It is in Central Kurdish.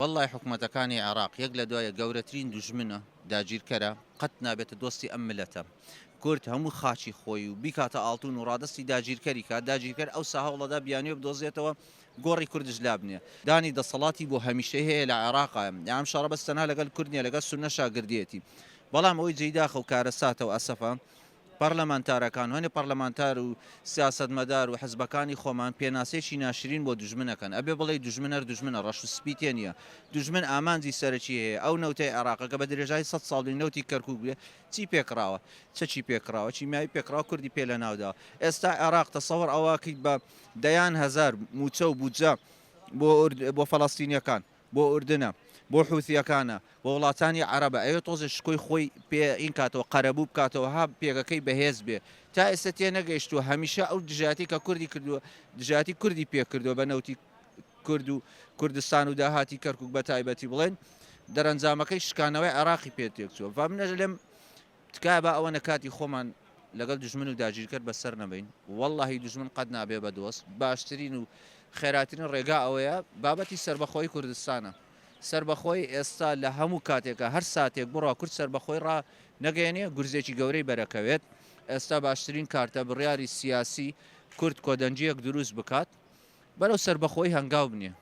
والله حکوومەتەکانی عێراق یەک لە دوایە گەورەترین دوژمنە داگیرکەرە قەت نابێتە دۆستی ئەم ملەتە. کورد هەموو خاچی خۆی و بیکاتە ئاڵتون و ڕادستی داگیرکەری کات داگیرکەر ئەو ساهەوڵەدا بیانوێ بدۆزێتەوە گۆڕی کوردش لابنێ دانی دەسەڵاتی بۆ هەمیشەی هەیە لە عێراقا یام شەڕە بەستەنها لەگەڵ کوردنیە لەگەڵ سونە شاگردیەتی بەڵام ئەوەی جێداخە و کارەساتەوە ئەسەفە پەرلەمانتارەکان هەنێ پەرلەمانتار و سیاسەتمەدار و حزبەکانی خۆمان پێناسێکی ناشرین بۆ دوژمنەکەن ئەبێ بڵێ دوژمنەر دوژمنە ڕەش و سپیتێ نییە دوژمن ئامانجی سەرەکی هەیە ئەو نەوتەی عێراقەکە بە درێژای 100 ساڵی نەوتی کەرکووک بێ چی پێکراوە چی پێکراوە چیمایی پێکراوە کوردی پێ لە ناودا ئێستا عێراق تەسەوەر ئەوواکەیت بە دەیان هەزار موچە و بودجە بۆ فەڵەستینیەکان بۆ ئوردنە بۆ حوثیەکانە بۆ وڵاتانی عەرەبە ئەوێ تۆزە شکۆی خۆی پێ این کاتەوە قەرەبوو بکاتەوە ها پێگەکەی بەهێز بێ تا ئێستا تێ نەگەیشتووە هەمیشە ئەو دژاتی کە کوردی کردووە دژاتی کوردی پێکردووە بە نەوتی کورد و کوردستان و داهاتی کەرکووک بە تایبەتی بڵێن دەرەنجامەکەی شکانەوەی عێراقی پێتێکچووە و منە لێم تکایە بە ئەوە نەکاتی خۆمان لەگەڵ دوژمن و داگیرکرد بەسەر نەبین وەڵڵاهی دوژمن قەت نابێ بە دۆست باشترین و خێراترین ڕێگا ئەوەیە بابەتی سربەخۆی کوردستانە سربەخۆی ئێستا لە هەموو کاتێکە هەر ساتێک بڕوا کورد سربەخۆی ڕا نەگەێنێ گورزێکی گەورەی بەرەکەوێت ئێستا باشترین کارتە بڕیاری سیاسی کورد کۆدەنجیەک دروست بکات بەرەو سربەخۆی هەنگاو بنێ